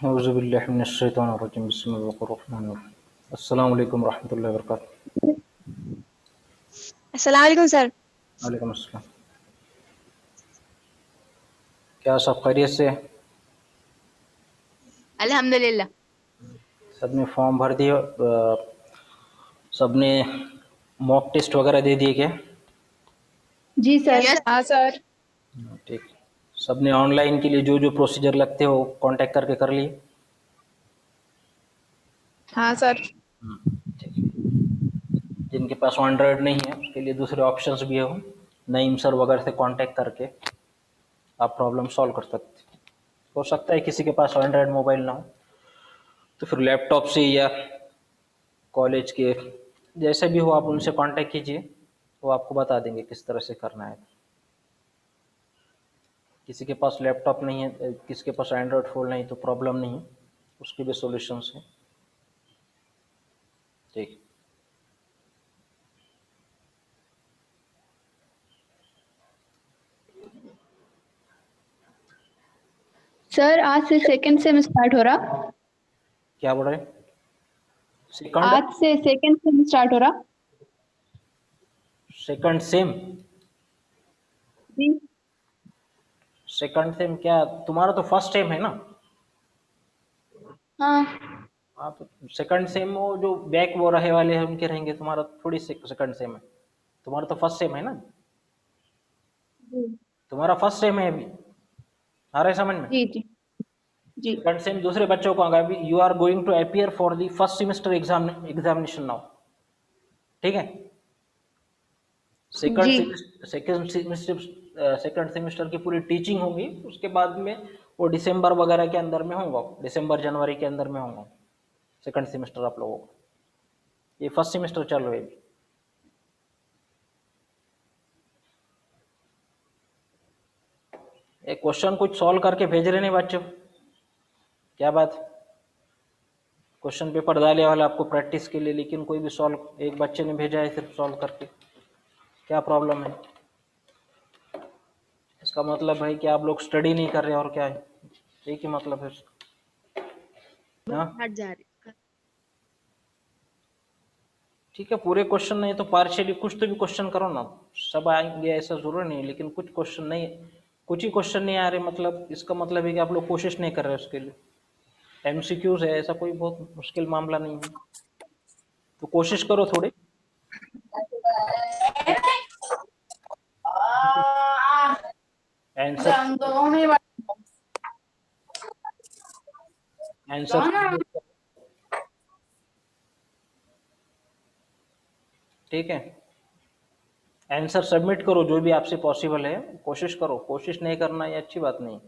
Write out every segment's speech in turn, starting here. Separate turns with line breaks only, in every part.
औज़ुबिल्लाहि मिनश्शैतानिर्रजीम बिस्मिल्लाहिर्रहमानिर्रहीम अस्सलामु अलैकुम रहमतुल्लाहि व बरकातहू।
अस्सलाम वालेकुम सर।
वालेकुम अस्सलाम। क्या सब खैरियत से है?
अल्हम्दुलिल्लाह।
सबने फॉर्म भर दिए? सबने मॉक टेस्ट वगैरह दे दिए क्या?
जी सर।
यस।
हाँ सर।
ठीक। सबने ऑनलाइन के लिए जो जो प्रोसीजर लगते हो कांटेक्ट करके कर लिए?
हाँ सर।
ठीक। जिनके पास एंड्रॉयड नहीं है उसके लिए दूसरे ऑप्शंस भी हो, नईम सर वगैरह से कांटेक्ट करके आप प्रॉब्लम सॉल्व कर सकते हो सकता है किसी के पास एंड्रॉयड मोबाइल ना हो तो फिर लैपटॉप से या कॉलेज के जैसे भी हो आप उनसे कांटेक्ट कीजिए, वो आपको बता देंगे किस तरह से करना है। किसी के पास लैपटॉप नहीं है, किसी के पास एंड्रॉयड फ़ोन नहीं तो प्रॉब्लम नहीं, उसके भी सॉल्यूशंस हैं। ठीक।
सर आज से सेकंड सेम स्टार्ट हो रहा।
क्या बोल रहे हैं? सेकंड
आज से सेकंड सेम स्टार्ट हो रहा।
Second sem?
जी।
सेकंड सेम क्या, तुम्हारा तो फर्स्ट सेम है ना?
हाँ।
हाँ तो सेकंड सेम वो जो बैक वो रहे वाले हैं उनके रहेंगे, तुम्हारा थोड़ी सेकंड सेम है, तुम्हारा तो फर्स्ट सेम है ना।
जी
तुम्हारा फर्स्ट सेम है अभी, आ रहा है समझ में?
जी जी। जी
सेकंड सेम दूसरे बच्चों को आएगा। अभी you are going to appear for the first semester examination now, ठीक है? सेकंड
जी
सेमेस्टर सेकंड सेमेस्टर की पूरी टीचिंग होगी, उसके बाद में वो दिसंबर वगैरह के अंदर में होगा, दिसंबर जनवरी के अंदर में होगा सेकंड सेमेस्टर आप लोगों को। ये फर्स्ट सेमेस्टर चल रहा है अभी। एक क्वेश्चन कुछ सॉल्व करके भेज रहे नहीं बच्चों, क्या बात? क्वेश्चन पेपर डाले वाले आपको प्रैक्टिस के लिए, लेकिन कोई भी सॉल्व, एक बच्चे ने भेजा है सिर्फ सॉल्व करके, क्या प्रॉब्लम है? इसका मतलब है कि आप लोग स्टडी नहीं कर रहे और क्या है, यही की मतलब है इसका। हाँ
हट जा रही।
ठीक है, पूरे क्वेश्चन नहीं तो पार्शियली कुछ तो भी क्वेश्चन करो ना, सब आएंगे ऐसा जरूर नहीं है, लेकिन कुछ क्वेश्चन नहीं, कुछ ही क्वेश्चन नहीं आ रहे, मतलब इसका मतलब है कि आप लोग कोशिश नहीं कर रहे उसके लिए। एमसीक्यूज है, ऐसा कोई बहुत मुश्किल मामला नहीं है, तो कोशिश करो थोड़ी। आंसर आंसर ठीक है, आंसर सबमिट करो जो भी आपसे पॉसिबल है, कोशिश करो। कोशिश नहीं करना ये अच्छी बात नहीं,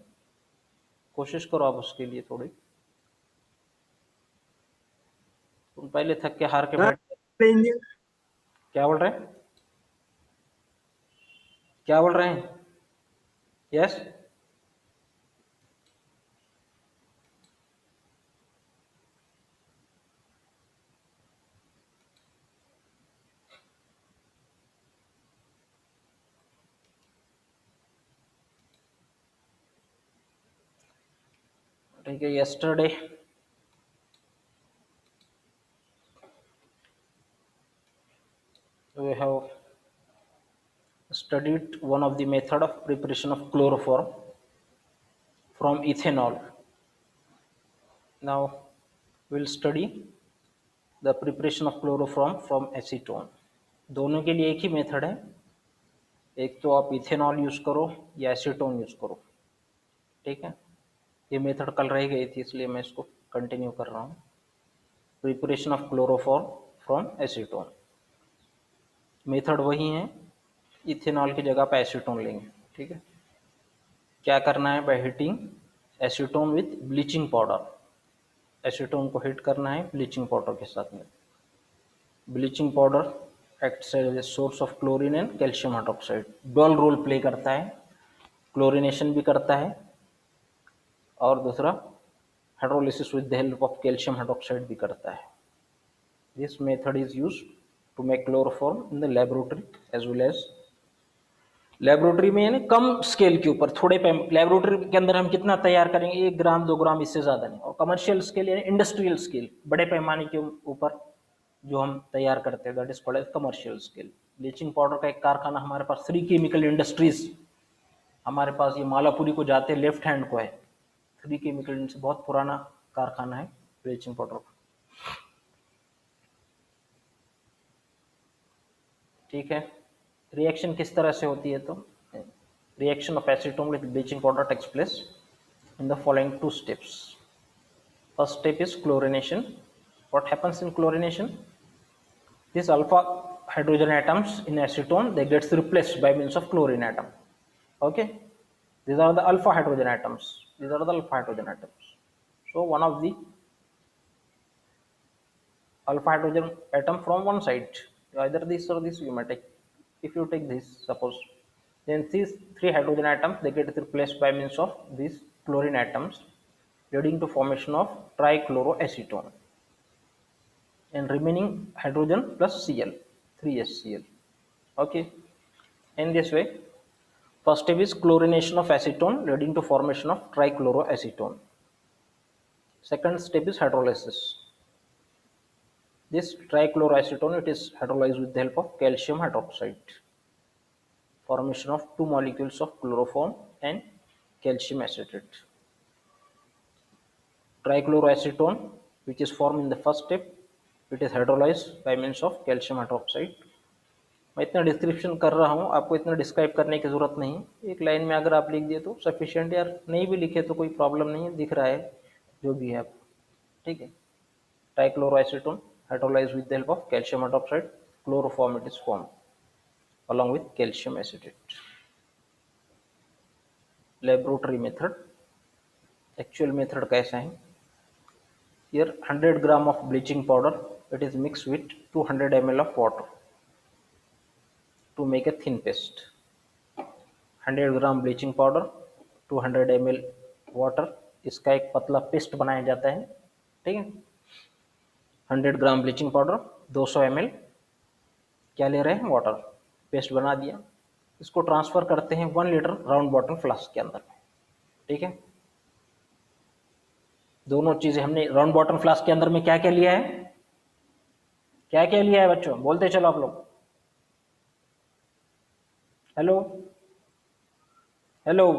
कोशिश करो आप उसके लिए थोड़ी। तुम पहले थक के हार के बैठ, क्या बोल रहे हैं? क्या बोल रहे हैं? यस। ठीक है, yesterday we have studied one of the method of preparation of chloroform from ethanol. Now we'll study the preparation of chloroform from acetone. दोनों के लिए एक ही मेथड है, एक तो आप इथेनॉल यूज करो या एसीटोन यूज करो, ठीक है? ये मेथड कल रह गई थी इसलिए मैं इसको कंटिन्यू कर रहा हूँ। Preparation of chloroform from acetone, method वही है, इथेनॉल की जगह पे एसीटोन लेंगे, ठीक है? क्या करना है, by heating acetone with bleaching powder, acetone को हीट करना है ब्लीचिंग पाउडर के साथ में। Bleaching powder acts as a source of chlorine and calcium hydroxide, double role play करता है, क्लोरिनेशन भी करता है और दूसरा hydrolysis with the help of calcium hydroxide भी करता है। This method is used to make chloroform in the laboratory as well as laboratory में यानी कम स्केल के ऊपर, थोड़े लेबोरेटरी के अंदर हम कितना तैयार करेंगे, 1 ग्राम 2 ग्राम, इससे ज़्यादा नहीं। और कमर्शियल स्केल यानी इंडस्ट्रियल स्केल, बड़े पैमाने के ऊपर जो हम तैयार करते हैं, that is called as commercial scale. Bleaching powder का एक कारखाना हमारे पास 3 केमिकल इंडस्ट्रीज हमारे पास, ये मालापुरी को जाते लेफ्ट हैंड को है। 3 केमिकल इंडस्ट्री, बहुत पुराना कारखाना है ब्लीचिंग पाउडर का। ठीक है, रिएक्शन किस तरह से होती है, तो reaction of acetone with bleaching powder takes place in the following 2 steps. First step is chlorination. What happens in chlorination? These alpha hydrogen atoms in acetone, they gets replaced by means of chlorine atom. Okay, these are the alpha hydrogen atoms. These are the alpha hydrogen atoms. So one of the alpha hydrogen atom from one side, either this or this you may take. If you take this, suppose, then these 3 hydrogen atoms, they get replaced by means of these chlorine atoms, leading to formation of trichloroacetone and remaining hydrogen plus Cl, 3HCl. Okay, in this way, first step is chlorination of acetone leading to formation of trichloroacetone. Second step is hydrolysis. This trichloroacetone, it is hydrolyzed with the help of calcium hydroxide, formation of 2 molecules of chloroform and calcium acetate. Trichloroacetone, which is formed in the first step, it is hydrolyzed by means of calcium hydroxide. मैं इतना description कर रहा हूँ, आपको इतना describe करने की ज़रूरत नहीं, एक लाइन में अगर आप लिख दिए तो सफिशिएंट, यार नहीं भी लिखे तो कोई प्रॉब्लम नहीं है, दिख रहा है जो भी है आप, ठीक है। ट्राइक्लोरोएसीटोन hydrolyzed with the help of calcium hydroxide, chloroform it is formed along with calcium acetate. Laboratory method, actual method कैसा है? Here 100 gram of bleaching powder, it is mixed with 200 ml of water to make a thin paste. 100 gram bleaching powder, 200 ml water, इसका एक पतला paste बनाया जाता है, ठीक है। 100 ग्राम ब्लीचिंग पाउडर, 200 ml क्या ले रहे हैं, वाटर, पेस्ट बना दिया। इसको ट्रांसफर करते हैं 1 लीटर राउंड बॉटम फ्लास्क के अंदर में, ठीक है। दोनों चीजें हमने राउंड बॉटम फ्लास्क के अंदर में क्या क्या लिया है, क्या क्या लिया है बच्चों, बोलते चलो आप लोग। Hello hello,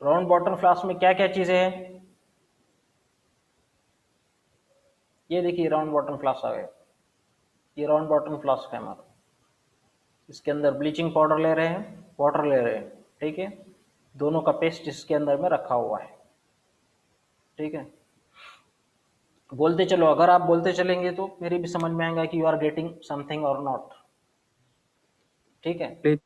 round bottom flask में क्या क्या चीजें हैं? ये देखिए राउंड बॉटम फ्लास्क आ गया, ये राउंड बॉटम फ्लास्क है हमारा। इसके अंदर ब्लीचिंग पाउडर ले रहे हैं, वाटर ले रहे हैं, ठीक है। दोनों का पेस्ट इसके अंदर में रखा हुआ है, ठीक है। बोलते चलो, अगर आप बोलते चलेंगे तो मेरे भी समझ में आएगा कि यू आर गेटिंग समथिंग और नॉट, ठीक है।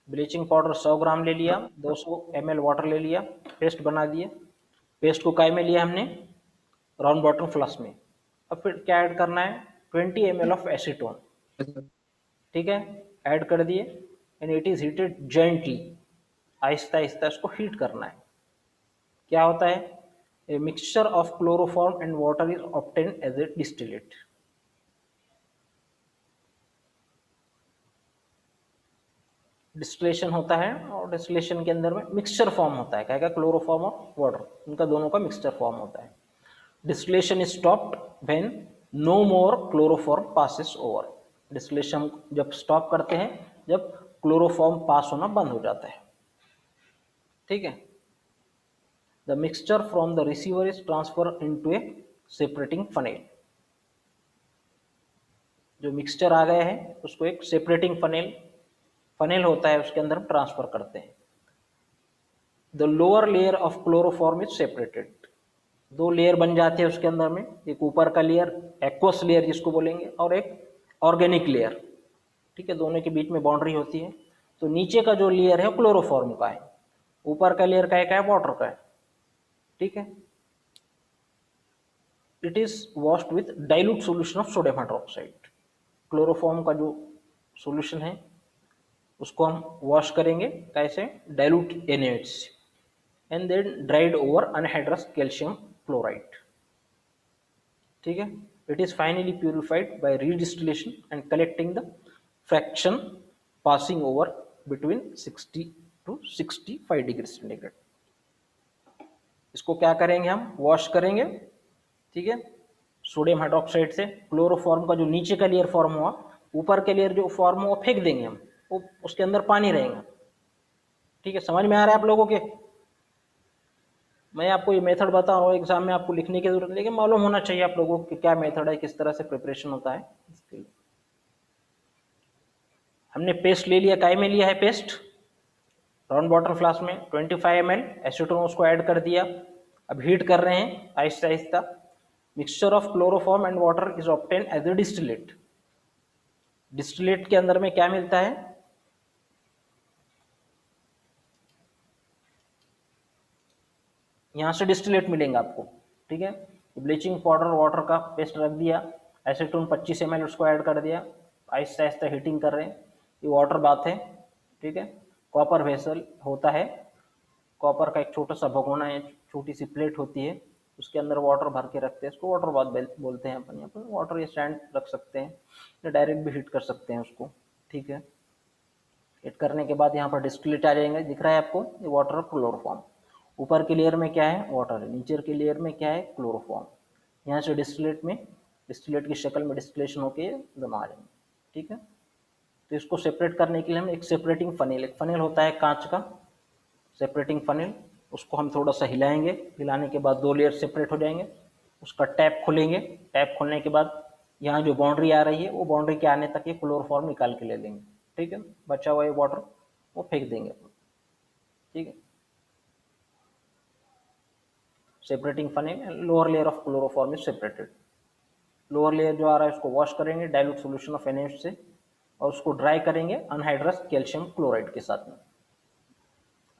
ब्लीचिंग पाउडर 100 ग्राम ले लिया, 200 ml वाटर ले लिया, पेस्ट बना दिए। पेस्ट को काय में लिया हमने, राउंड बॉटम फ्लास्क में। अब फिर क्या ऐड करना है, 20 ml ऑफ एसीटोन, ठीक है, ऐड कर दिए and it is heated gently, आहिस्ता आहिस्ता इसको हीट करना है। क्या होता है, a mixture of chloroform and water is obtained as a distillate. Distillation होता है और डिस्टिलेशन के अंदर में मिक्सचर फॉर्म होता है, क्या क्या, क्लोरोफॉर्म और वाटर, उनका दोनों का मिक्सचर फॉर्म होता है। Distillation is stopped when no more chloroform passes over. Distillation जब स्टॉप करते हैं जब क्लोरोफॉर्म पास होना बंद हो जाता है, ठीक है। The mixture from the receiver is transfer into A separating funnel. जो मिक्सचर आ गया है उसको एक सेपरेटिंग फनेल होता है, उसके अंदर हम ट्रांसफर करते हैं। The lower layer of chloroform is separated. 2 layer बन जाते हैं उसके अंदर में, एक ऊपर का लेयर एक्वस लेयर जिसको बोलेंगे, और एक ऑर्गेनिक लेयर, ठीक है। दोनों के बीच में बाउंड्री होती है। तो नीचे का जो लेयर है क्लोरोफॉर्म का है, ऊपर का लेयर का है वाटर का है, ठीक है। It is washed with dilute solution of sodium hydroxide. Chloroform का जो सोल्यूशन है उसको हम वॉश करेंगे कैसे, डाइल्यूट NaOH से, and then dried over anhydrous calcium chloride, ठीक है। It is finally purified by redistillation and collecting the fraction passing over between 60 to 65 degree centigrade. इसको क्या करेंगे, हम वॉश करेंगे, ठीक है, सोडियम हाइड्रोक्साइड से। क्लोरोफॉर्म का जो नीचे का लेयर फॉर्म हुआ, ऊपर के लेयर जो फॉर्म हुआ फेंक देंगे हम, वो उसके अंदर पानी रहेगा। ठीक है, समझ में आ रहा है आप लोगों के? मैं आपको ये मेथड बता रहा हूँ, एग्जाम में आपको लिखने की जरूरत नहीं, लेकिन मालूम होना चाहिए आप लोगों को कि क्या मेथड है, किस तरह से प्रिपरेशन होता है इसके लिए। हमने पेस्ट ले लिया, काय में लिया है पेस्ट, राउंड वाटर फ्लास्क में 25 ml एसीटोन उसको ऐड कर दिया। अब हीट कर रहे हैं आहिस्ता आहिस्ता। Mixture of chloroform and water is obtain as a distillate. Distillate के अंदर में क्या मिलता है, यहां से डिस्टिलेट मिलेंगे आपको। ठीक है, ब्लीचिंग पाउडर वाटर का पेस्ट रख दिया, एसीटोन 25 ml उसको ऐड कर दिया, आहिस्ता आहिस्ता हीटिंग कर रहे हैं। ये वाटर बाथ है। ठीक है, कॉपर वेसल होता है, कॉपर का एक छोटा सा भगोना है, छोटी सी प्लेट होती है, उसके अंदर वाटर भर के रखते हैं, इसको वाटर बाथ बोलते हैं अपन। यहाँ पर वाटर या सैंड रख सकते हैं या डायरेक्ट भी हीट कर सकते हैं उसको। ठीक है, हीट करने के बाद यहाँ पर डिस्टिलेट आ जाएंगे, दिख रहा है आपको, ये वाटर और क्लोरोफॉर्म। ऊपर के लेयर में क्या है, वाटर है, नीचे के लेयर में क्या है, क्लोरोफॉर्म। यहाँ से डिस्टिलेट में, डिस्टिलेट की शक्ल में डिस्टिलेशन होके दोनों आ जाएंगे। ठीक है, तो इसको सेपरेट करने के लिए हम एक सेपरेटिंग फनेल, एक फनेल होता है कांच का, सेपरेटिंग फनेल, उसको हम थोड़ा सा हिलाएंगे, हिलाने के बाद 2 लेयर सेपरेट हो जाएंगे। उसका टैप खोलेंगे, टैप खोलने के बाद यहाँ जो बाउंड्री आ रही है, वो बाउंड्री के आने तक ये क्लोरोफॉर्म निकाल के ले लेंगे। ठीक है, बचा हुआ ये वाटर वो फेंक देंगे। ठीक है, separating funnel, lower layer of chloroform is separated. Lower layer जो आ रहा है उसको वॉश करेंगे डाइल्यूट सोल्यूशन ऑफ NaOH से, और उसको ड्राई करेंगे अनहाइड्रस कैल्शियम क्लोराइड के साथ में।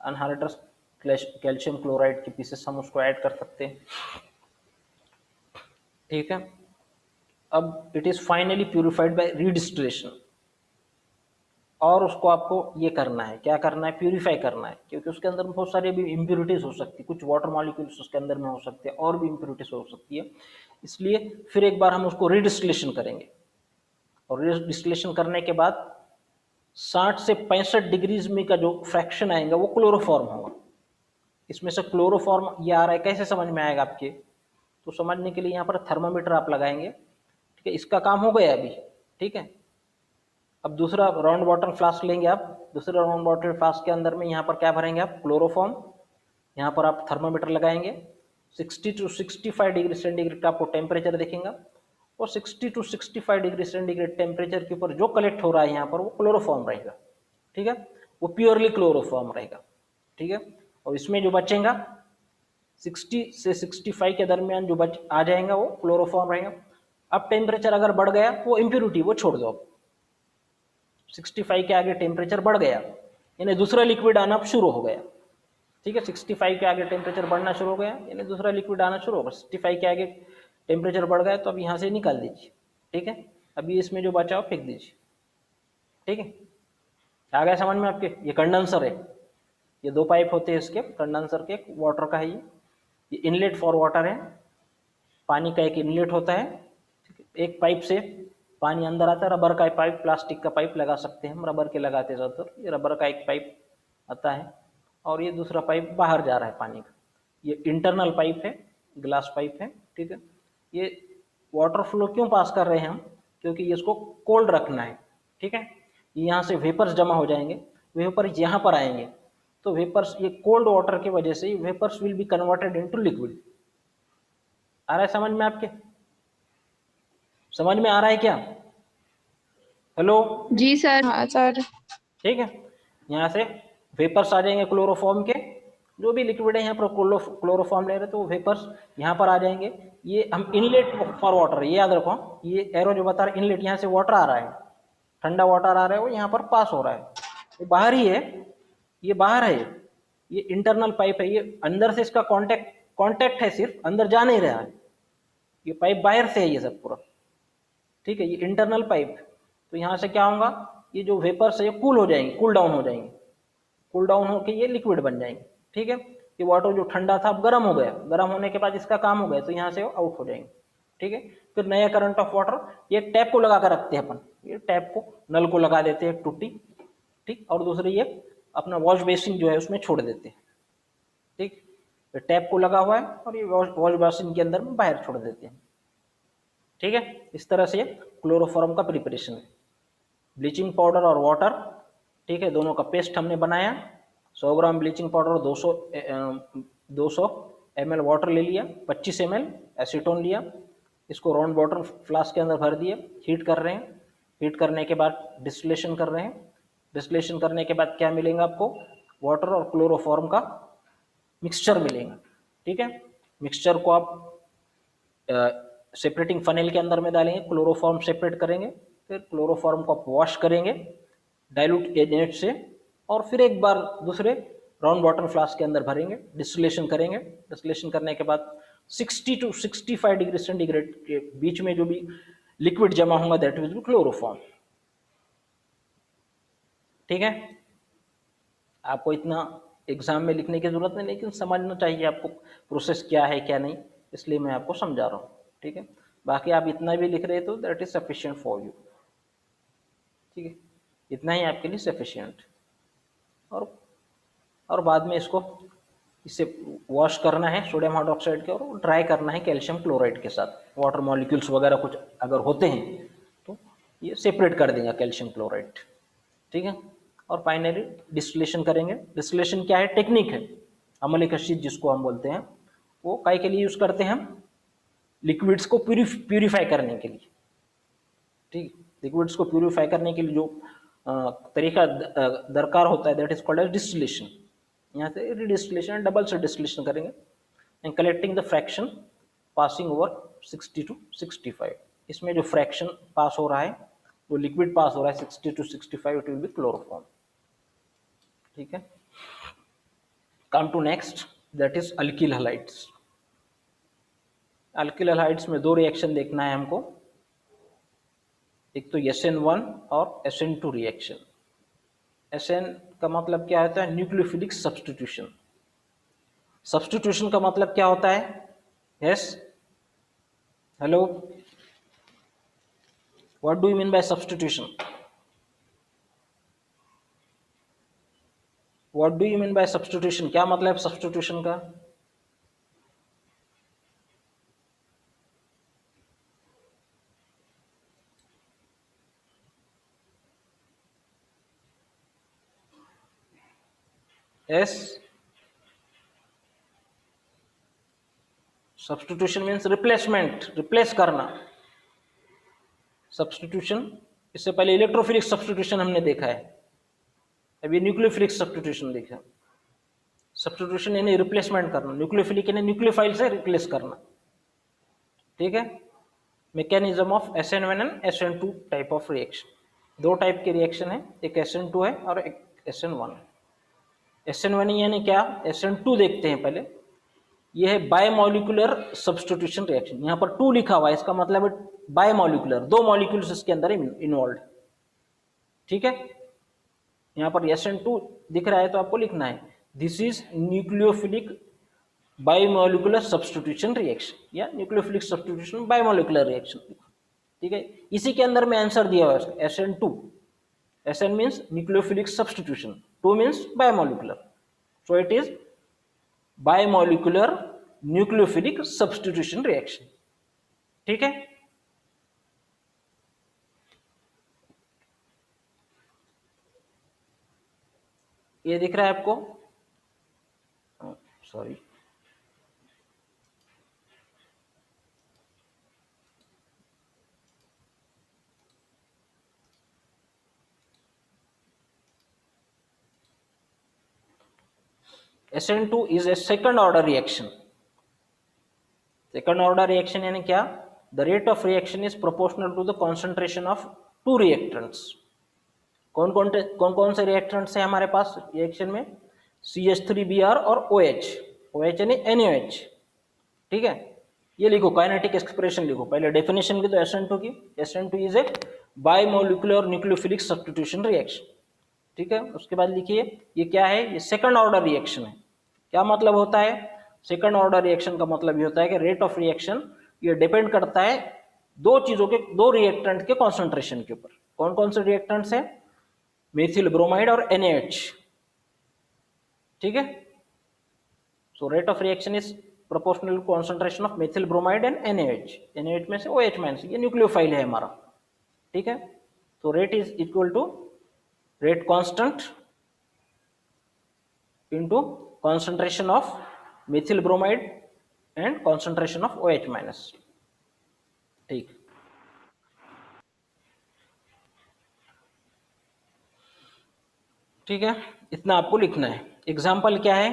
अनहाइड्रस कैल्शियम क्लोराइड के पीसेस हम उसको ऐड कर सकते हैं। ठीक है, अब it is finally purified by redistillation, और उसको आपको ये करना है, क्या करना है, प्यूरिफाई करना है, क्योंकि उसके अंदर बहुत सारी भी इम्प्योरिटीज हो सकती है, कुछ वाटर मॉलिक्यूल्स उसके अंदर में हो सकते हैं, और भी इम्प्योरिटीज हो सकती है। इसलिए फिर एक बार हम उसको रीडिस्टिलेशन करेंगे, और रीडिस्टिलेशन करने के बाद 60 से 65 डिग्रीज में का जो फ्रैक्शन आएगा वो क्लोरोफॉर्म होगा। इसमें से क्लोरोफॉर्म ये आ रहा है, कैसे समझ में आएगा आपके, तो समझने के लिए यहाँ पर थर्मामीटर आप लगाएंगे। ठीक है, इसका काम हो गया अभी। ठीक है, अब दूसरा राउंड वाटर फ्लास्क लेंगे आप, दूसरे राउंड वाटर फ्लास्क के अंदर में यहाँ पर क्या भरेंगे आप, क्लोरोफॉर्म। यहाँ पर आप थर्मामीटर लगाएंगे, 60 to 65 डिग्री सेंटीग्रेड का आपको टेम्परेचर दिखेगा, और 60 to 65 डिग्री सेंटीग्रेड टेम्परेचर के ऊपर जो कलेक्ट हो रहा है यहाँ पर वो क्लोरोफॉर्म रहेगा। ठीक है, वो प्योरली क्लोरोफॉर्म रहेगा। ठीक है, और इसमें जो बचेगा 60 से 65 के दरमियान जो बच आ जाएगा वो क्लोरोफॉर्म रहेगा। अब टेम्परेचर अगर बढ़ गया वो इम्प्योरिटी वो छोड़ दो, अब 65 के आगे टेम्परेचर बढ़ गया यानी दूसरा लिक्विड आना शुरू हो गया। ठीक है, 65 के आगे टेम्परेचर बढ़ना शुरू हो गया यानी दूसरा लिक्विड आना शुरू होगा। 65 के आगे टेम्परेचर बढ़ गया तो अब यहाँ से निकाल दीजिए। ठीक है, अभी इसमें जो बचा हो फेंक दीजिए। ठीक है, आ गया समझ में आपके? ये कंडेंसर है, ये 2 पाइप होते हैं इसके कंडेंसर के, वाटर का है ये इनलेट फॉर वाटर है, पानी का एक इनलेट होता है। एक पाइप से पानी अंदर आता है, रबर का पाइप, प्लास्टिक का पाइप लगा सकते हैं हम, रबर के लगाते हैं ज़्यादातर। ये रबर का एक पाइप आता है, और ये दूसरा पाइप बाहर जा रहा है पानी का, ये इंटरनल पाइप है, ग्लास पाइप है। ठीक है, ये वाटर फ्लो क्यों पास कर रहे हैं हम, क्योंकि ये इसको कोल्ड रखना है। ठीक है, यहाँ से वेपर्स जमा हो जाएंगे, वेपर्स यहाँ पर आएंगे, तो वेपर्स, ये कोल्ड वाटर की वजह से vapours will be converted into liquid. आ रहा है समझ में आपके? समझ में आ रहा है क्या? हेलो
जी सर।
हाँ सर।
ठीक है, यहाँ से वेपर्स आ जाएंगे क्लोरोफॉर्म के, जो भी लिक्विड है यहाँ पर क्लोरोफॉर्म ले रहे हैं तो वेपर्स यहाँ पर आ जाएंगे। ये हम इनलेट फॉर वाटर, ये याद रखो, ये एरो जो बता रहा है इनलेट, यहाँ से वाटर आ रहा है, ठंडा वाटर आ रहा है, वो यहाँ पर पास हो रहा है, ये बाहर ही है, ये बाहर है, ये इंटरनल पाइप है, ये अंदर से इसका कॉन्टेक्ट है, सिर्फ अंदर जा नहीं रहा है, ये पाइप बाहर से है ये सब पूरा। ठीक है, ये इंटरनल पाइप, तो यहाँ से क्या होगा, ये जो वेपर्स है ये कूल हो जाएंगे, कूल डाउन हो जाएंगे, कूल डाउन होकर ये लिक्विड बन जाएंगे। ठीक है, ये वाटर जो ठंडा था अब गर्म हो गया, गर्म होने के बाद इसका काम हो गया तो यहाँ से आउट हो जाएंगे। ठीक है। फिर नया करंट ऑफ वाटर, ये टैप को लगा कर रखते हैं अपन, ये टैप को नल को लगा देते हैं टूटी, ठीक, और दूसरी ये अपना वॉश बेसिन जो है उसमें छोड़ देते हैं, ठीक। ये टैप को लगा हुआ है और ये वॉश बेसिन के अंदर में बाहर छोड़ देते हैं, ठीक है। इस तरह से क्लोरोफॉर्म का प्रिपरेशन है। ब्लीचिंग पाउडर और वाटर, ठीक है, दोनों का पेस्ट हमने बनाया। 100 ग्राम ब्लीचिंग पाउडर, 200 ml वाटर ले लिया, 25 ml एसीटोन लिया, इसको राउंड वाटर फ्लास्क के अंदर भर दिए, हीट कर रहे हैं। हीट करने के बाद डिस्टिलेशन कर रहे हैं। डिस्टिलेशन करने के बाद क्या मिलेगा आपको, वाटर और क्लोरोफॉर्म का मिक्सचर मिलेगा, ठीक है। मिक्सचर को आप सेपरेटिंग फनेल के अंदर में डालेंगे, क्लोरोफॉर्म सेपरेट करेंगे, फिर क्लोरोफॉर्म को आप वॉश करेंगे डाइल्यूट एजेंट से, और फिर एक बार दूसरे राउंड वाटर फ्लास्क के अंदर भरेंगे, डिस्टिलेशन करेंगे। डिस्टिलेशन करने के बाद 60 to 65 डिग्री सेंटीग्रेड के बीच में जो भी लिक्विड जमा होगा दैट विल बी क्लोरोफॉर्म, ठीक है। आपको इतना एग्जाम में लिखने की जरूरत नहीं, लेकिन समझना चाहिए आपको प्रोसेस क्या है क्या नहीं, इसलिए मैं आपको समझा रहा हूँ, ठीक है। बाकी आप इतना भी लिख रहे तो that is sufficient for you, ठीक है, इतना ही आपके लिए सफिशिएंट। और बाद में इसको इसे वॉश करना है सोडियम हाइड्रोक्साइड के, और ड्राई करना है कैल्शियम क्लोराइड के साथ। वाटर मॉलिक्यूल्स वगैरह कुछ अगर होते हैं तो ये सेपरेट कर देंगे कैल्शियम क्लोराइड, ठीक है। और फाइनली डिस्टिलेशन करेंगे। डिस्टिलेशन क्या है, टेक्निक है, अम्लीय कशिश जिसको हम बोलते हैं, वो काय के लिए यूज करते हैं हम, लिक्विड्स को प्यूरिफाई करने के लिए, ठीक। लिक्विड्स को प्यूरिफाई करने के लिए जो तरीका दरकार होता है that is called as distillation. यहाँ से रिडिस्टिलेशन, डबल से डिस्टिलेशन करेंगे and collecting the fraction passing over 60 to 65। इसमें जो फ्रैक्शन पास हो रहा है, जो लिक्विड पास हो रहा है 60 to 65, it will be chloroform, ठीक है। Come to next that is alkyl halides. Alkyl halides में दो रिएक्शन देखना है हमको, एक तो SN1 और SN2 रिएक्शन। SN का मतलब क्या होता है, न्यूक्लियोफिलिक सब्स्टिट्यूशन। सब्स्टिट्यूशन का मतलब क्या होता है, yes, hello, what do you mean by substitution? What do you mean by substitution, क्या मतलब है सब्स्टिट्यूशन का? Yes, substitution means replacement, replace करना। सब्स्टिट्यूशन, इससे पहले इलेक्ट्रोफिलिक सब्स्टिट्यूशन हमने देखा है, अभी न्यूक्लियोफिलिक सब्स्टिट्यूशन देखा। सब्स्टिट्यूशन यानी रिप्लेसमेंट करना, न्यूक्लियोफिलिक यानी न्यूक्लियोफाइल से रिप्लेस करना, ठीक है। Mechanism of SN1 and SN2 type of reaction, दो टाइप के रिएक्शन है, एक SN2 है और एक SN1 है। SN1 यानी क्या, SN2 देखते हैं पहले। यह है बायोमोलिकुलर सब्स्टिट्यूशन रिएक्शन, यहाँ पर 2 लिखा हुआ है, इसका मतलब है बायोमोलिकुलर, दो मॉलिक्यूल्स इसके अंदर इन्वॉल्व, ठीक है। यहाँ पर SN2 दिख रहा है तो आपको लिखना है this is nucleophilic biomolecular substitution reaction या न्यूक्लियोफिलिक सब्स्टिट्यूशन बायोमोलिकुलर रिएक्शन, ठीक है। इसी के अंदर में आंसर दिया हुआ है SN2। SN means nucleophilic substitution, 2 means biomolecular, so it is biomolecular nucleophilic substitution reaction, ठीक है। ये दिख रहा है आपको, sorry, SN2 is a second order reaction. Second order reaction यानी क्या, the rate of reaction is proportional to the concentration of two reactants. कौन कौन से रिएक्टेंट्स है हमारे पास रिएक्शन में, CH3Br और OH, OH यानी NaOH, ठीक है। ये लिखो, काइनेटिक एक्सप्रेशन लिखो, पहले डेफिनेशन की तो SN2 की, SN2 is a biomolecular nucleophilic substitution reaction, ठीक है। उसके बाद लिखिए ये क्या है, ये सेकंड ऑर्डर रिएक्शन है। क्या मतलब होता है सेकंड ऑर्डर रिएक्शन का, मतलब ये होता है कि रेट ऑफ रिएक्शन ये डिपेंड करता है दो चीजों के, दो रिएक्टेंट के कॉन्सेंट्रेशन के ऊपर। कौन कौन से रिएक्टेंट्स है? मेथिल ब्रोमाइड और NaH, ठीक है। So rate of reaction is proportional concentration of methyl bromide and NaH। NaH में से OH माइनस, ये न्यूक्लियोफाइल है हमारा, ठीक है। तो rate is equal to rate constant into concentration of methyl bromide and concentration of OH minus, ठीक। ठीक है, इतना आपको लिखना है। एग्जाम्पल क्या है?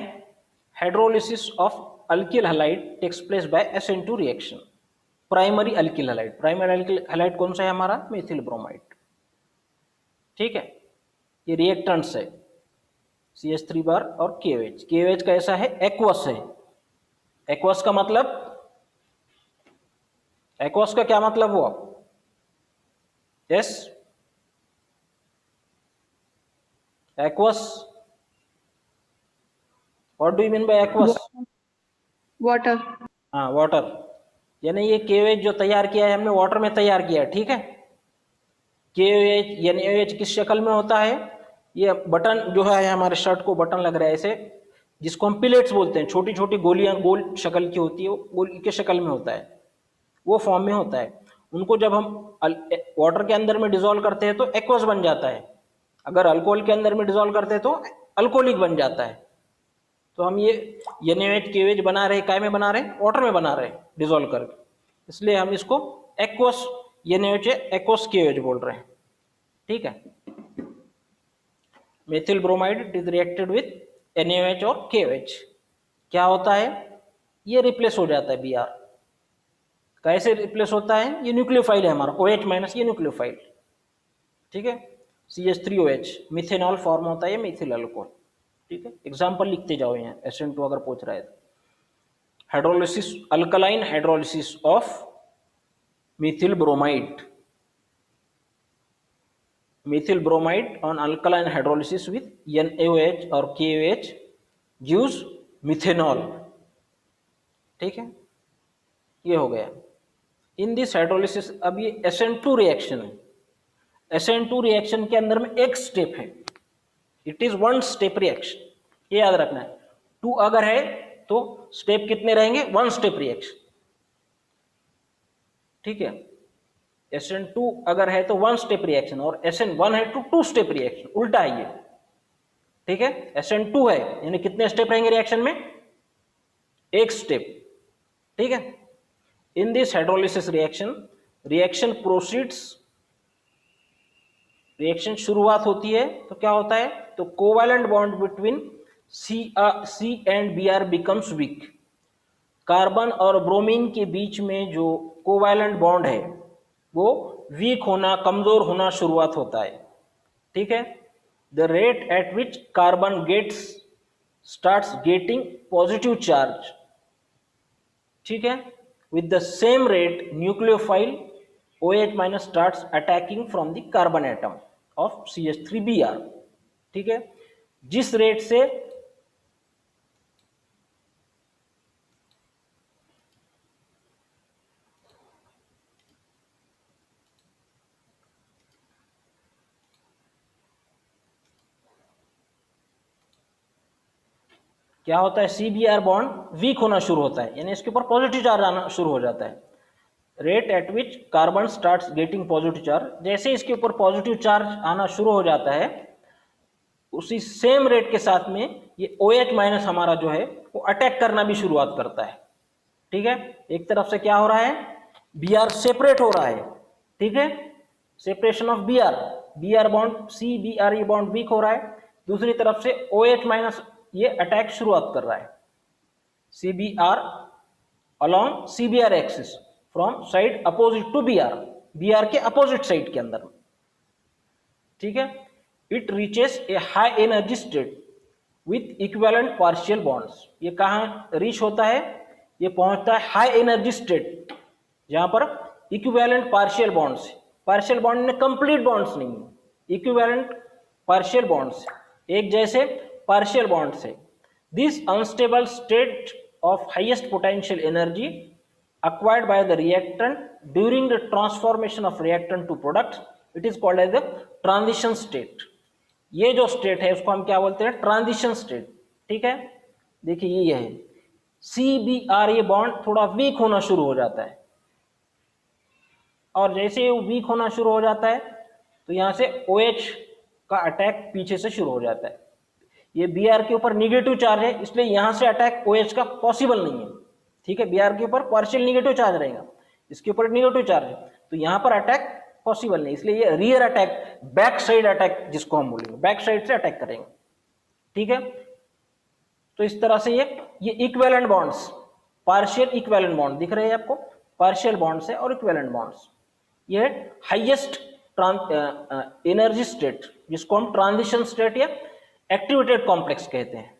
Hydrolysis of alkyl halide takes place by SN2 reaction. Primary alkyl halide, primary alkyl halide कौन सा है हमारा? मेथिल ब्रोमाइड, ठीक है। ये रिएक्टेंट्स है CH3 बार और KOH। KOH कैसा है? एक्वस है। एक्वस का मतलब, एक्वस का क्या मतलब हुआ? Yes, aqueous, what do you mean by aqueous?
Water.
हाँ, वाटर। यानी ये KOH जो तैयार किया है हमने, वाटर में तैयार किया है, ठीक है। KOH यानी OH किस शक्ल में होता है? ये बटन जो है हमारे शर्ट को बटन लग रहा है ऐसे, जिसको हम पिलेट्स बोलते हैं, छोटी छोटी गोलियां गोल शक्ल की होती है, वो गोली के शक्ल में होता है, वो फॉर्म में होता है। उनको जब हम वाटर के अंदर में डिजोल्व करते हैं तो एक्वस बन जाता है। अगर अल्कोहल के अंदर में डिजोल्व करते हैं तो अल्कोहलिक बन जाता है। तो हम ये NaOH KOH बना रहे, काय में बना रहे? वाटर में बना रहे डिजोल्व करके, इसलिए हम इसको एक्वस NaOH एक्वस KOH बोल रहे हैं, ठीक है। Methyl bromide is reacted with NaOH और KOH, क्या होता है? ये रिप्लेस हो जाता है Br। कैसे रिप्लेस होता है? ये न्यूक्लियोफाइल है हमारा, OH माइनस, ये न्यूक्लियोफाइल, ठीक है। CH3OH मिथेनॉल फॉर्म होता है, ये मिथिल अल्कोहल, ठीक है। एग्जाम्पल लिखते जाओ यहाँ, SN2 अगर पूछ रहा है तो। Hydrolysis, alkaline hydrolysis of Mithil bromide, methyl bromide on alkaline hydrolysis with NaOH और KOH gives methanol, ठीक है। ये हो गया। इन दिस हाइड्रोलिसिस, अब ये SN2 रिएक्शन है। SN2 रिएक्शन के अंदर में एक स्टेप है, it is one step reaction, ये याद रखना है। 2 अगर है तो स्टेप कितने रहेंगे? 1 स्टेप रिएक्शन, ठीक है। SN2 अगर है तो 1 स्टेप रिएक्शन, और SN1 है तो 2 स्टेप रिएक्शन, उल्टा है ये, ठीक है। SN2 है यानी कितने स्टेप रहेंगे रिएक्शन में? 1 स्टेप, ठीक है। In this hydrolysis reaction, reaction proceeds, reaction शुरुआत होती है तो क्या होता है? तो covalent bond between C and Br becomes week. Carbon और ब्रोमीन के बीच में जो कोवैलेंट बॉन्ड है वो वीक होना, कमजोर होना शुरुआत होता है, ठीक है। The rate at which carbon gets starts getting positive charge, ठीक है, with the same rate nucleophile OH minus starts attacking from the carbon atom of CH3Br, ठीक है। जिस रेट से क्या होता है? CBr बॉन्ड वीक होना शुरू होता है, यानी इसके ऊपर पॉजिटिव चार्ज आना शुरू हो जाता है। Rate at which carbon starts getting positive charge, जैसे इसके ऊपर पॉजिटिव चार्ज आना शुरू हो जाता है, उसी सेम रेट के साथ में ये OH माइनस हमारा जो है वो अटैक करना भी शुरुआत करता है, ठीक है। एक तरफ से क्या हो रहा है? Br सेपरेट हो रहा है, ठीक है, separation of Br bond, CBr ये बॉन्ड वीक हो रहा है। दूसरी तरफ से OH माइनस ये अटैक शुरुआत कर रहा है, CBr along CBr axis from side opposite to Br के अपोजिट साइड के अंदर, ठीक है। It reaches a high energy state with equivalent partial bonds. ये कहाँ रीच होता है? ये पहुंचता है हाई एनर्जी स्टेट, जहां पर equivalent partial bonds, partial bond में कंप्लीट बॉन्ड्स नहीं है, इक्विवेलेंट पार्शियल बॉन्ड्स, एक जैसे पार्शियल बॉन्ड्स है। This unstable state of highest potential energy acquired by the reactant during the transformation of reactant to product, it is called as the transition state. ये जो state है उसको हम क्या बोलते हैं? Transition state. ठीक है, देखिए ये है CBr, ये बॉन्ड थोड़ा वीक होना शुरू हो जाता है, और जैसे वो वीक होना शुरू हो जाता है तो यहां से OH का अटैक पीछे से शुरू हो जाता है. ये Br के ऊपर निगेटिव चार्ज है, इसलिए यहां से अटैक OH का पॉसिबल नहीं है. ठीक है, Br के ऊपर पार्शियल निगेटिव चार्ज रहेगा, इसके ऊपर नेगेटिव चार्ज है, तो यहां पर अटैक पॉसिबल नहीं, इसलिए ये rear attack, back side attack जिसको हम बोलेंगे, बैक साइड से अटैक करेंगे. ठीक है, तो इस तरह से ये equivalent bonds, partial equivalent bond दिख रहे हैं आपको, पार्शियल बॉन्ड्स है और इक्विवेलेंट बॉन्ड्स. ये हाईएस्ट एनर्जी स्टेट जिसको हम ट्रांजिशन स्टेट या एक्टिवेटेड कॉम्प्लेक्स कहते हैं.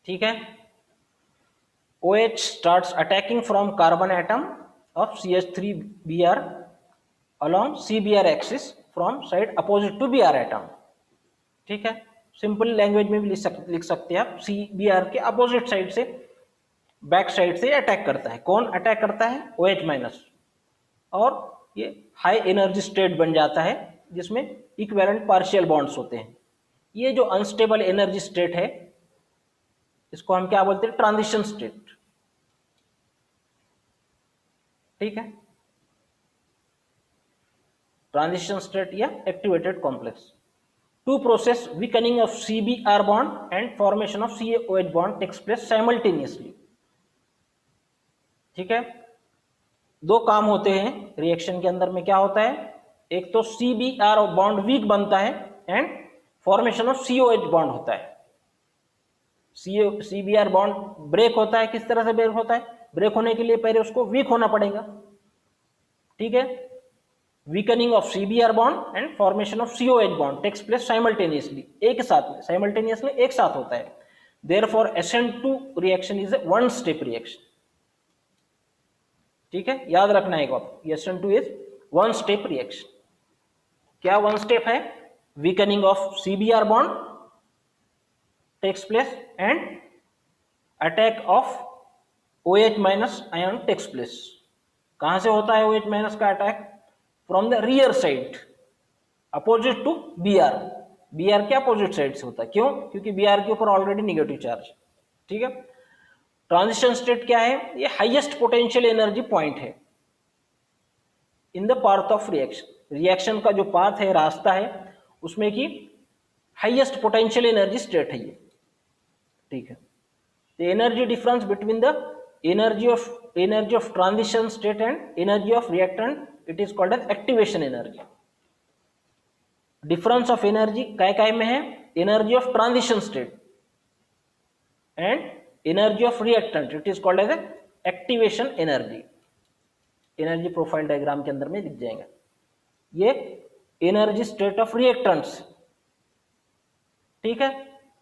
ठीक है, OH starts attacking from carbon atom of CH3Br along CBr axis from side opposite to Br atom. ठीक है, सिंपल लैंग्वेज में भी लिख सकते हैं आप, CBr के अपोजिट साइड से, बैक साइड से अटैक करता है. कौन अटैक करता है? OH माइनस, और ये हाई एनर्जी स्टेट बन जाता है जिसमें इक्विवेलेंट पार्शियल बॉन्ड्स होते हैं. ये जो अनस्टेबल एनर्जी स्टेट है इसको हम क्या बोलते हैं? Transition state. ठीक है, ट्रांजिशन स्टेट या activated complex. Two process weakening of CBr bond and formation of CaOH bond takes place simultaneously. ठीक है, दो काम होते हैं रिएक्शन के अंदर में. क्या होता है? एक तो CBr बॉन्ड वीक बनता है and formation of CaOH bond होता है. CBr बॉन्ड ब्रेक होता है. किस तरह से ब्रेक होता है? ब्रेक होने के लिए पहले उसको वीक होना पड़ेगा. ठीक है, weakening of CBr bond and formation of CaOH bond takes place simultaneously, एक साथ में, साइमल्टेनियसली एक साथ होता है. Therefore SN2 reaction is a one step reaction. ठीक है, याद रखना है आप, SN2 is one step reaction. क्या वन स्टेप है? Weakening of CBr bond takes place and attack of OH minus ion takes place. कहां से होता है OH minus का attack? From the rear side opposite to Br. Br के opposite side से होता है. क्यों? क्योंकि Br के ऊपर ऑलरेडी निगेटिव चार्ज. ठीक है, ट्रांजिशन स्टेट क्या है? ये हाईएस्ट पोटेंशियल एनर्जी पॉइंट है in the path of reaction. Reaction का जो पाथ है, रास्ता है, उसमें की हाईएस्ट पोटेंशियल एनर्जी स्टेट है ये. ठीक है, the energy difference between the energy of transition state and energy of reactant, it is called as activation energy. difference of energy काय में है? energy of transition state and energy of reactant, it is called as activation energy. energy profile diagram के अंदर में दिख जाएगा. ये energy state of reactants. ठीक है,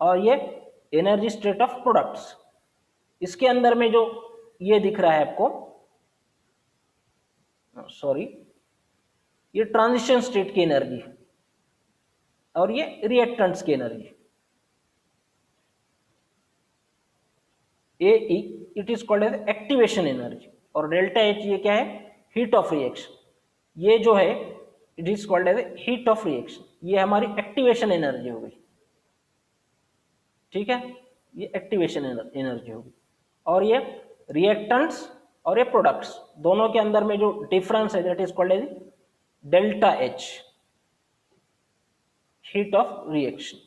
और ये एनर्जी स्टेट ऑफ प्रोडक्ट्स. इसके अंदर में जो ये दिख रहा है आपको, सॉरी, ये ट्रांजिशन स्टेट की एनर्जी और ये रिएक्टेंट्स की energy. It is called as activation energy. और डेल्टा H ये क्या है? Heat of reaction. ये जो है it is called as heat of reaction. ये हमारी एक्टिवेशन एनर्जी हो गई. ठीक है, ये एक्टिवेशन एनर्जी होगी. और ये रिएक्टेंट्स और ये प्रोडक्ट्स दोनों के अंदर में जो डिफरेंस है that is called as delta H, heat of reaction.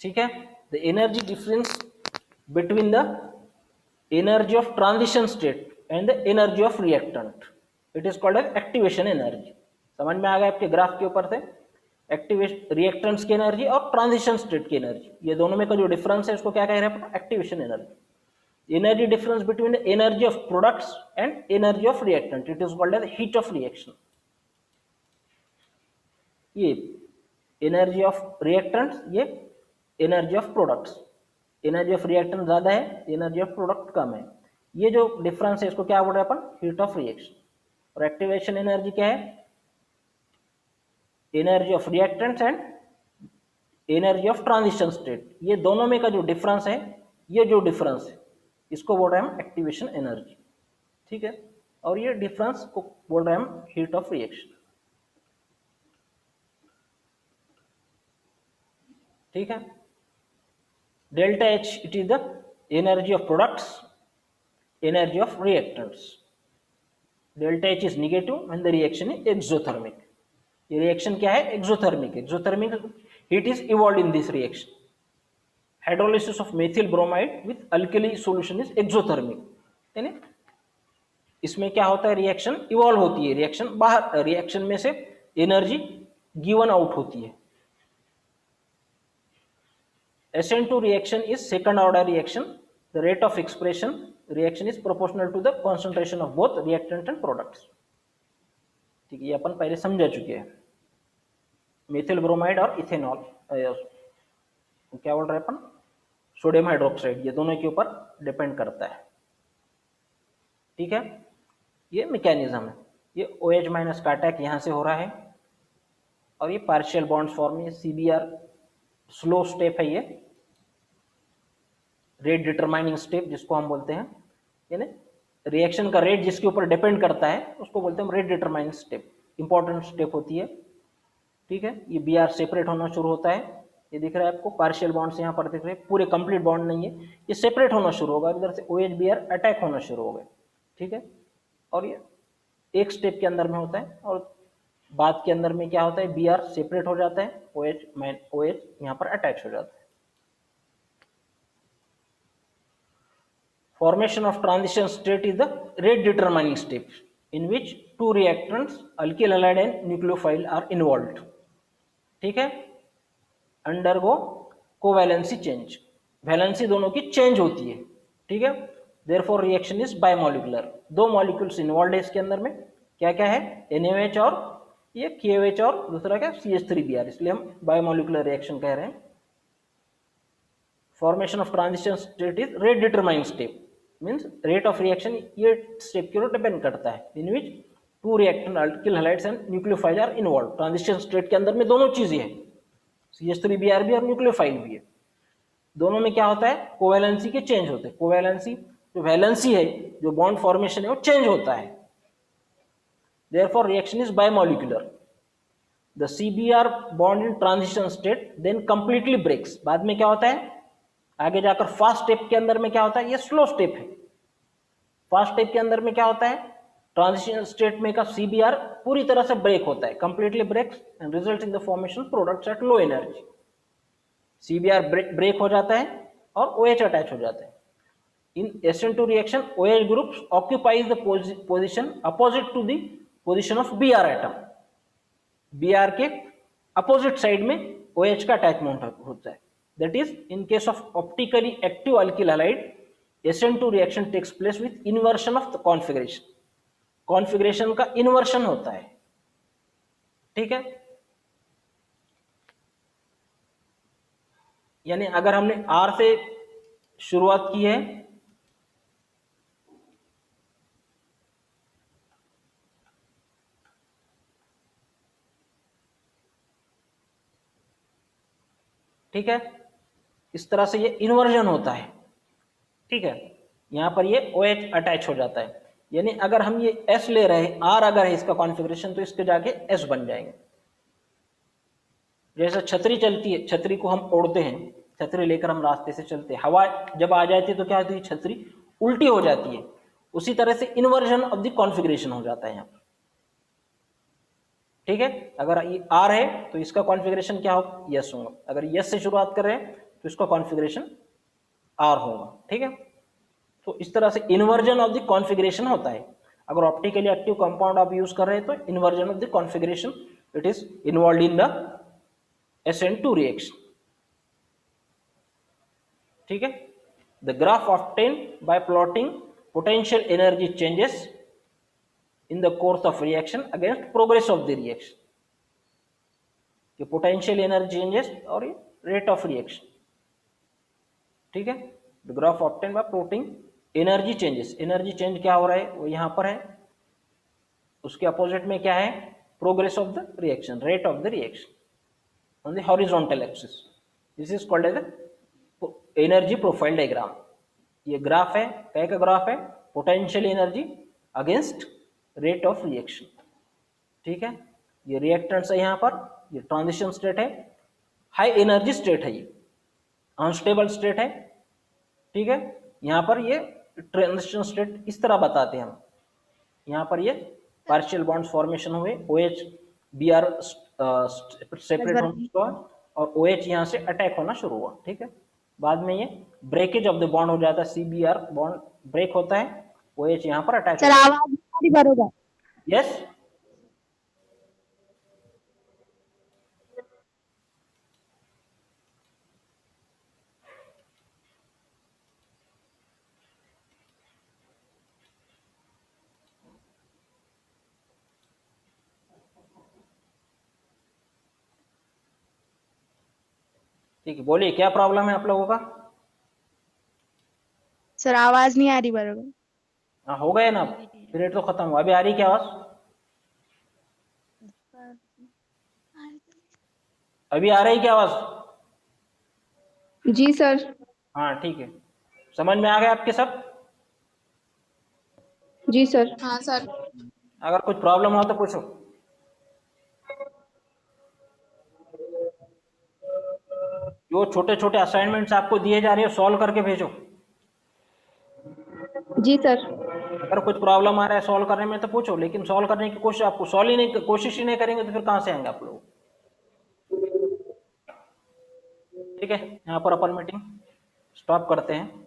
ठीक है, the energy difference between the energy of transition state and the energy of reactant, it is called as activation energy. समझ में आ गया आपके ग्राफ के ऊपर से? एक्टिवेशन रिएक्टेंट्स की एनर्जी और ट्रांजिशन स्टेट की एनर्जी, ये दोनों में का जो डिफरेंस है उसको क्या कह रहे हैं? Activation energy. Energy difference between the energy of products and energy of reactant, it is called as heat of reaction. ये एनर्जी ऑफ रिएक्टेंट्स, ये energy of products. Energy of reactant ज्यादा है, एनर्जी ऑफ प्रोडक्ट कम है. ये जो difference है इसको क्या बोल रहे हैं अपन? Heat of reaction. और एक्टिवेशन एनर्जी क्या है? Energy of reactants and energy of transition state. ये दोनों में का जो डिफरेंस है, ये जो डिफरेंस है इसको बोल रहे हैं हम एक्टिवेशन एनर्जी. ठीक है. और ये डिफरेंस को बोल रहे हैं हम हीट ऑफ रिएक्शन. ठीक है. Delta H it is the energy of products, energy of reactants. Delta H is negative and the reaction is exothermic. ये रिएक्शन क्या है? Exothermic. Exothermic heat is evolve in this reaction. Hydrolysis of methyl bromide with alkali solution is exothermic. यानी इसमें क्या होता है? Reaction evolve होती है, रिएक्शन बाहर, रिएक्शन में से एनर्जी गिवन आउट होती है. SN2 reaction is second order reaction. The rate of expression reaction is proportional to the concentration of both reactant and products. ठीक है, ये अपन पहले समझा चुके हैं. मेथिल ब्रोमाइड और इथेनॉल, क्या बोल रहे हैं अपन? Sodium hydroxide. ये दोनों के ऊपर डिपेंड करता है. ठीक है. ये मैकेनिज्म है. ये OH माइनस का अटैक यहां से हो रहा है और ये पार्शियल बॉन्ड्स फॉर्म में CBr स्लो स्टेप है. ये रेट डिटरमाइनिंग स्टेप जिसको हम बोलते हैं, यानी रिएक्शन का रेट जिसके ऊपर डिपेंड करता है उसको बोलते हैं हम rate determining step. Important step होती है. ठीक है. ये Br सेपरेट होना शुरू होता है. ये दिख रहा है आपको, पार्शियल बॉन्ड्स यहाँ पर दिख रहे हैं, पूरे कंप्लीट बॉन्ड नहीं है, ये सेपरेट होना शुरू होगा. इधर से OH Br अटैक होना शुरू हो गए. ठीक है. और ये एक स्टेप के अंदर में होता है और बाद के अंदर में क्या होता है? Br सेपरेट हो जाता है, OH यहाँ पर अटैच हो जाता है. Formation of transition state is the rate determining step in which two reactants, alkyl halide and nucleophile are involved. ठीक है. Undergo covalency change. वैलेंसी दोनों की चेंज होती है. ठीक है. Therefore reaction is bimolecular. दो मॉलिक्यूल्स इन्वॉल्व है इसके अंदर में. क्या क्या है? NaOH और ये KOH और दूसरा क्या? CH3Br. इसलिए हम बायोमोलिकुलर रिएक्शन कह रहे हैं. Formation of transition state is rate determining step. Means rate of reaction ये स्टेप के ऊपर डिपेंड करता है. In which two reactant alkyl halides and nucleophile are involve. Transition state के अंदर में दोनों चीजें हैं, CH3Br भी और न्यूक्लियोफाइल भी है. दोनों में क्या होता है? कोवैलेंसी के चेंज होते हैं. कोवैलेंसी जो वैलेंसी है, जो बॉन्ड फॉर्मेशन है वो चेंज होता है. Therefore reaction is bimolecular. The CBr bond in transition state then completely breaks. बाद में क्या होता है? आगे जाकर फास्ट स्टेप के अंदर में क्या होता है? ये स्लो स्टेप है. फास्ट स्टेप के अंदर में क्या होता है? ट्रांजिशन स्टेट में का CBr पूरी तरह से ब्रेक होता है, completely breaks and result in the formation products at low energy. CBr break हो जाता है और OH अटैच हो जाता है. In SN2 reaction OH groups occupies the position opposite to the position of Br atom. Br के opposite side में OH का अटैचमेंट होता है. That is, in case of optically active alkyl halide, SN2 reaction takes place with inversion of the configuration. Configuration का inversion होता है. ठीक है. यानी अगर हमने R से शुरुआत की है, ठीक है, इस तरह से ये इन्वर्जन होता है. ठीक है. यहां पर ये OH अटैच हो जाता है. यानी अगर हम ये S ले रहे हैं, R अगर है इसका कॉन्फ़िगरेशन, तो इसके जाके S बन जाएंगे. जैसे छतरी चलती है, छतरी को हम ओढ़ते हैं, छतरी लेकर हम रास्ते से चलते हैं, हवा जब आ जाती है तो क्या होती है? छतरी उल्टी हो जाती है. उसी तरह से इन्वर्जन ऑफ द कॉन्फ़िगरेशन हो जाता है यहाँ पर. ठीक है. अगर ये R है तो इसका कॉन्फ़िगरेशन क्या होगा? यस होगा. अगर यस से शुरुआत कर रहे हैं तो इसका कॉन्फ़िगरेशन R होगा. ठीक है. तो इस तरह से इन्वर्जन ऑफ द कॉन्फ़िगरेशन होता है. अगर ऑप्टिकली एक्टिव कंपाउंड आप यूज कर रहे हैं तो inversion of the configuration it is involve in the SN2 reaction. ठीक है. the graph obtained by plotting potential energy changes in the course of reaction against progress of the reaction. कि potential energy changes और rate of reaction, ठीक है। The graph obtain bye plotting energy changes, energy change क्या हो रहा है वो यहां पर है, उसके अपोजिट में क्या है, progress of the reaction, rate of the reaction on the horizontal axis. This is called as energy profile diagram. ये ग्राफ है, क्या का ग्राफ है, potential energy against rate of reaction, ठीक है। ये रिएक्टेंट्स है यहाँ पर, ये ट्रांजिशन स्टेट है, हाई एनर्जी स्टेट है, ये अनस्टेबल स्टेट है, ठीक है। यहाँ पर ये ट्रांजिशन स्टेट इस तरह बताते हैं हम, यहाँ पर ये पार्शियल बॉन्ड्स फॉर्मेशन हुए, OH Br सेपरेट होना शुरू हुआ और OH यहाँ से अटैक होना शुरू हुआ, ठीक है। बाद में ये ब्रेकेज ऑफ द बॉन्ड हो जाता है, CBr बॉन्ड ब्रेक होता है, OH यहाँ पर अटैक।
सर आवाज बरोबर।
यस, ठीक है, बोलिए क्या प्रॉब्लम है आप लोगों का।
सर आवाज नहीं आ रही बरोबर।
हाँ हो गए ना, पीरियड तो खत्म हुआ, अभी आ रही क्या आवाज, अभी आ रही क्या आवाज।
जी सर।
हाँ ठीक है, समझ में आ गया आपके सब।
जी सर।
हाँ सर।
अगर कुछ प्रॉब्लम हो तो पूछो। जो छोटे छोटे असाइनमेंट्स आपको दिए जा रहे हो सॉल्व करके भेजो।
जी सर।
अगर कुछ प्रॉब्लम आ रहा है सॉल्व करने में तो पूछो, लेकिन सॉल्व करने की कोशिश, आपको सॉल्व ही नहीं, कोशिश ही नहीं करेंगे तो फिर कहाँ से आएंगे आप लोग। ठीक है, यहाँ पर अपन मीटिंग स्टॉप करते हैं।